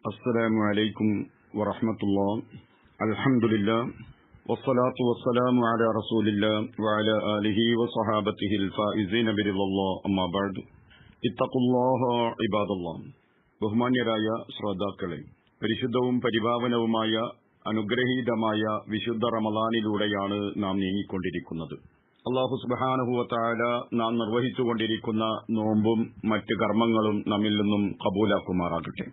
അസ്സലാമു അലൈക്കും വറഹ്മത്തുള്ളാഹി. അൽഹംദുലില്ലാഹ് വസ്സലാത്തു വസ്സലാമു അലാ റസൂലില്ലാഹ് വഅലാ ആലിഹി വസഹാബത്തിഹിൽ ഫായിസീന ബിറിദല്ലാഹ്. അമ്മാ ബഅദ്. ഇത്തഖുല്ലാഹ ഇബാദല്ലാഹ്. ബഹുമാന്യരായ ശ്രോതാക്കളെ, പരിശുദ്ധവും പരിപാവനവുമായ അനുഗ്രഹീതമായ വിശുദ്ധ റമളാനിലൂടെയാണ് നാം നീങ്ങിക്കൊണ്ടിരിക്കുന്നത്. അല്ലാഹു സുബ്ഹാനഹു വ തആല നാം നിർവഹിച്ചുകൊണ്ടിരിക്കുന്ന നോമ്പും മറ്റ് കർമ്മങ്ങളും നമ്മിൽ നിന്നും ഖബൂലാക്കുമാറാകട്ടെ.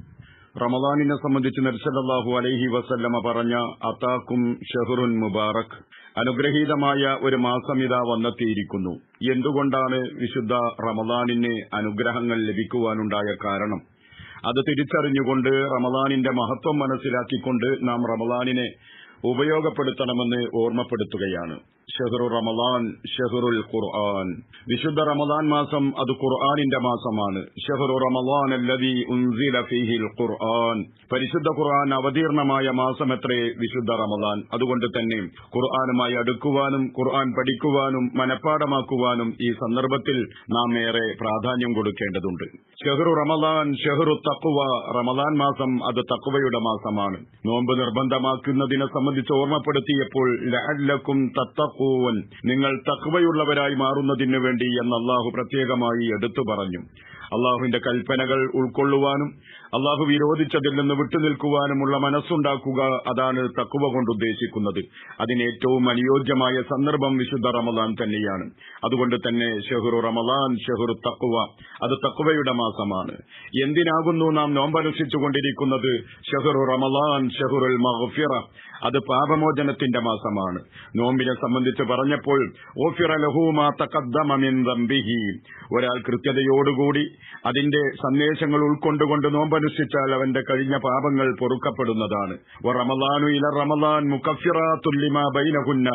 റമളാനിനെ സംബന്ധിച്ച് നബി സല്ലല്ലാഹു അലൈഹി വസല്ലമ പറഞ്ഞ അതാക്കും ഷഹ്റുൻ മുബാറക്, അനുഗ്രഹീതമായ ഒരു മാസം ഇതാ വന്നെത്തിയിരിക്കുന്നു. എന്തുകൊണ്ടാണ് വിശുദ്ധ റമളാനിന് അനുഗ്രഹങ്ങൾ ലഭിക്കുവാനുണ്ടായ കാരണം? അത് തിരിച്ചറിഞ്ഞുകൊണ്ട് റമളാനിന്റെ മഹത്വം മനസ്സിലാക്കിക്കൊണ്ട് നാം റമളാനിനെ ഉപയോഗപ്പെടുത്തണമെന്ന് ഓർമ്മപ്പെടുത്തുകയാണ്. ഷഹ്റു റമളാൻ ഷഹ്റുൽ ഖുർആൻ. വിശുദ്ധ റമളാൻ മാസം അത് ഖുർആനിന്റെ മാസമാണ്. ഷഹ്റു റമളാൻ അല്ലദീ ഉൻസില ഫീഹിൽ ഖുർആൻ. പരിശുദ്ധ ഖുർആൻ അവതീർണമായ മാസമത്രേ വിശുദ്ധ റമളാൻ. അതുകൊണ്ട് തന്നെ ഖുർആനുമായി അടുക്കുവാനും ഖുർആൻ പഠിക്കുവാനും മനഃപ്പാഠമാക്കുവാനും ഈ സന്ദർഭത്തിൽ നാം ഏറെ പ്രാധാന്യം കൊടുക്കേണ്ടതുണ്ട്. ഷഹ്റു റമളാൻ ഷഹ്റു തഖ്വ. റമളാൻ മാസം അത് തഖ്വയുടെ മാസമാണ്. നോമ്പ് നിർബന്ധമാക്കുന്നതിനെ സംബന്ധിച്ച് ഓർമ്മപ്പെടുത്തിയപ്പോൾ ലഅല്ലക്കും തത്തഖൂൻ, നിങ്ങൾ തഖ്വയുള്ളവരായി മാറുന്നതിനു വേണ്ടി എന്ന് അല്ലാഹു പ്രത്യേകമായി എടുത്തു പറഞ്ഞു. അല്ലാഹുവിന്റെ കൽപ്പനകൾ ഉൾക്കൊള്ളുവാനും അല്ലാഹു വിരോധിച്ചതിൽ നിന്ന് വിട്ടുനിൽക്കുവാനുമുള്ള മനസ്സുണ്ടാക്കുക, അതാണ് തഖ്വ കൊണ്ട് ഉദ്ദേശിക്കുന്നത്. അതിന് ഏറ്റവും അനുയോജ്യമായ സന്ദർഭം വിശുദ്ധ റമളാൻ തന്നെയാണ്. അതുകൊണ്ട് തന്നെ ഷഹ്റു റമളാൻ ഷഹ്റു തഖ്വ, അത് തഖ്വയുടെ മാസമാണ്. എന്തിനാകുന്നു നാം നോമ്പനുഷ്ഠിച്ചുകൊണ്ടിരിക്കുന്നത്? ഷഹ്റു റമളാൻ ഷഹ്റുൽ മഗ്ഫിറ, അത് പാപമോചനത്തിന്റെ മാസമാണ്. നോമ്പിനെ സംബന്ധിച്ച് പറഞ്ഞപ്പോൾ ഗുഫിറ ലഹു മാ തഖദ്ദമ മിൻ ദംബിഹി, ഒരാൾ കൃത്യതയോടുകൂടി അതിന്റെ സന്ദേശങ്ങൾ ഉൾക്കൊണ്ടുകൊണ്ട് നോമ്പനുഷ്ഠിച്ചാൽ അവന്റെ കഴിഞ്ഞ പാപങ്ങൾ പൊറുക്കപ്പെടുന്നതാണ്. റമളാനു ഇല റമളാൻ മുകഫിറാത്തുൽ ലിമാ ബൈനഹുന്ന,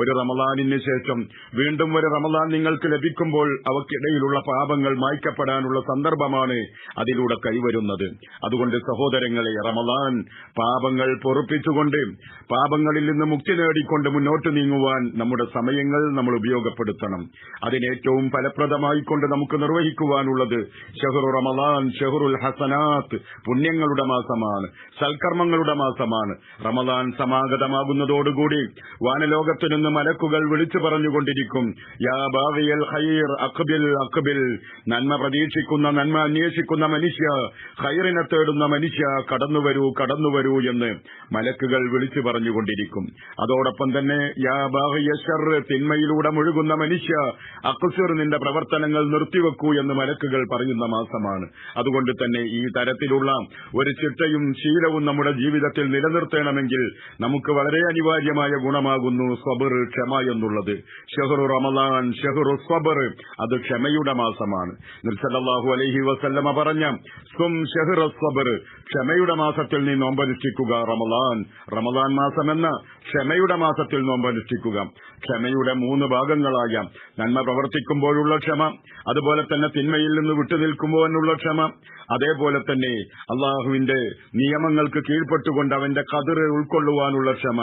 ഒരു റമളാനിന് ശേഷം വീണ്ടും ഒരു റമളാൻ നിങ്ങൾക്ക് ലഭിക്കുമ്പോൾ അവക്കിടയിലുള്ള പാപങ്ങൾ മായ്ക്കപ്പെടാനുള്ള സന്ദർഭമാണ് അതിലൂടെ കൈവരുന്നത്. അതുകൊണ്ട് സഹോദരങ്ങളെ, റമളാൻ പാപങ്ങൾ പൊറുപ്പിച്ചുകൊണ്ട് പാപങ്ങളിൽ നിന്ന് മുക്തി നേടിക്കൊണ്ട് മുന്നോട്ട് നീങ്ങുവാൻ നമ്മുടെ സമയങ്ങൾ നമ്മൾ ഉപയോഗപ്പെടുത്തണം. അതിനേറ്റവും ഫലപ്രദമായിക്കൊണ്ട് നമുക്ക് നിർവഹിക്കുവാനുള്ളത് ഷഹ്റു റമളാൻ ഷഹ്റുൽ ഹസനാത്ത്, പുണ്യങ്ങളുടെ മാസമാണ്, സൽക്കർമ്മങ്ങളുടെ മാസമാണ്. റമളാൻ സമാഗതമാകുന്നതോടുകൂടി വാനലോകത്തു നിന്ന് മലക്കുകൾ വിളിച്ചു പറഞ്ഞുകൊണ്ടിരിക്കും, യാ ബാഗിയൽ ഖൈർ അഖ്ബിൽ അഖ്ബിൽ, നന്മ പ്രതീക്ഷിക്കുന്ന നന്മ അന്വേഷിക്കുന്ന മനുഷ്യ, ഖൈറിനെ തേടുന്ന മനുഷ്യ, കടന്നുവരൂ കടന്നുവരൂ എന്ന് മലക്കുകൾ വിളിച്ചു പറഞ്ഞുകൊണ്ടിരിക്കും. അതോടൊപ്പം തന്നെ യാ ബാഗിയ ശർർ, തിന്മയിലൂടെ മുഴുകുന്ന മനുഷ്യ, അഖ്സിർ, നിന്റെ പ്രവർത്തനങ്ങൾ നിർത്തിവെക്കൂ എന്ന് മലക്കുകൾ പറയുന്ന മാസമാണ്. അതുകൊണ്ട് തന്നെ ഈ തരത്തിലുള്ള ഒരു ചിട്ടയും ശീലവും നമ്മുടെ ജീവിതത്തിൽ നിലനിർത്തണമെങ്കിൽ നമുക്ക് വളരെ അനിവാര്യമായ ഗുണമാകുന്നു സബർ, ക്ഷമ എന്നുള്ളത്. ഷഹ്റു റമളാൻ ഷഹ്റു സബർ, അത് ക്ഷമയുടെ മാസമാണ്. നബി സല്ലല്ലാഹു അലൈഹി വസല്ലമ പറഞ്ഞ സും ഷഹ്റ സബർ, ക്ഷമയുടെ മാസത്തിൽ നീ നോമ്പനുഷ്ഠിക്കുക. റമളാൻ മാസം എന്ന ക്ഷമയുടെ മാസത്തിൽ നോമ്പനുഷ്ഠിക്കുക. ക്ഷമയുടെ 3 ഭാഗങ്ങളായ നന്മ പ്രവർത്തിക്കുമ്പോഴുള്ള ക്ഷമ, അതുപോലെ തന്നെ തിന്മയിൽ നിന്ന് വിട്ടുനിൽക്കുമ്പോഴുള്ള ക്ഷമ, അതേപോലെ തന്നെ അള്ളാഹുവിന്റെ നിയമങ്ങൾക്ക് കീഴ്പ്പെട്ടുകൊണ്ട് അവന്റെ ഖദർ ഉൾക്കൊള്ളുവാനുള്ള ക്ഷമ.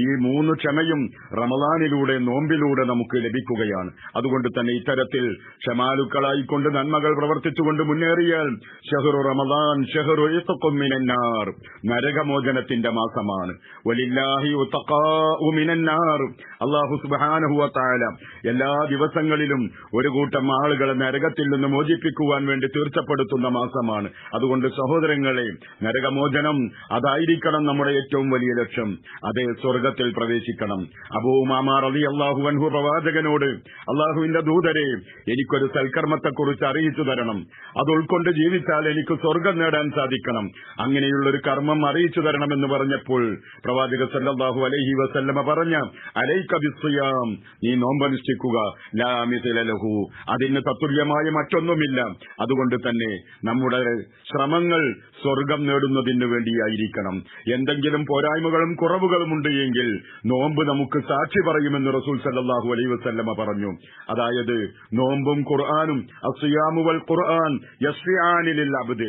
ഈ 3 ക്ഷമയും റമളാനിലൂടെ നോമ്പിലൂടെ നമുക്ക് ലഭിക്കുകയാണ്. അതുകൊണ്ട് തന്നെ ഇത്തരത്തിൽ ക്ഷമാലുക്കളായിക്കൊണ്ട് നന്മകൾ പ്രവർത്തിച്ചുകൊണ്ട് മുന്നേറിയാൽ ഷഹ്റു റമളാൻ ഷഹ്റു ഇത്ഖും മിനന്നാർ, നരകമോചനത്തിന്റെ മാസമാണ്. വലില്ലാഹി ഉതഖാഉ മിനന്നാർ, അല്ലാഹു സുബ്ഹാനഹു വ തആല എല്ലാ ദിവസങ്ങളിലും ഒരു കൂട്ടം ആളുകളെ നരകത്തിൽ നിന്ന് മോചിപ്പിക്കുവാൻ വേണ്ടി തീർച്ചപ്പെടുത്തുന്ന മാസമാണ്. അതുകൊണ്ട് സഹോദരങ്ങളെ, നരകമോചനം അതായിരിക്കണം നമ്മുടെ ഏറ്റവും വലിയ ലക്ഷ്യം. അതേ, സ്വർഗത്തിൽ പ്രവേശിക്കണം. അബൂ ഉമാമ റളിയല്ലാഹു അൻഹു പ്രവാചകനോട്, അല്ലാഹുവിന്റെ ദൂതരെ, എനിക്കൊരു സൽക്കർമ്മത്തെക്കുറിച്ച് അറിയിച്ചു തരണം, അത് ഉൾക്കൊണ്ട് ജീവിച്ചാൽ എനിക്ക് സ്വർഗം നേടാൻ സാധിക്കണം, അങ്ങനെയുള്ളൊരു കർമ്മം അറിയിച്ചു തരണമെന്ന് പറഞ്ഞപ്പോൾ പ്രവാചക സല്ലല്ലാഹു അലൈഹി വസല്ലമ പറഞ്ഞ അലൈക ബിസ്സിയാം, നീ നോമ്പനുഷ്ഠിക്കുക, ലാ മിസ്ല ലഹു, അതിന് തത്തുല്യമായ മറ്റൊന്നുമില്ല. അതുകൊണ്ട് തന്നെ നമ്മുടെ ശ്രമങ്ങൾ സ്വർഗം നേടുന്നതിന് വേണ്ടിയായിരിക്കണം. എന്തെങ്കിലും പോരായ്മകളും കുറവുകളും ഉണ്ട് എങ്കിൽ നോമ്പ് നമുക്ക് സാക്ഷി പറയുമെന്ന് റസൂൽ സല്ലല്ലാഹു അലൈഹി വസല്ലമ പറഞ്ഞു. അതായത് നോമ്പും ഖുർആനും അസ്സിയാമു വൽ ഖുർആൻ യസ്ഫിആനി ലിൽ അബ്ദ്,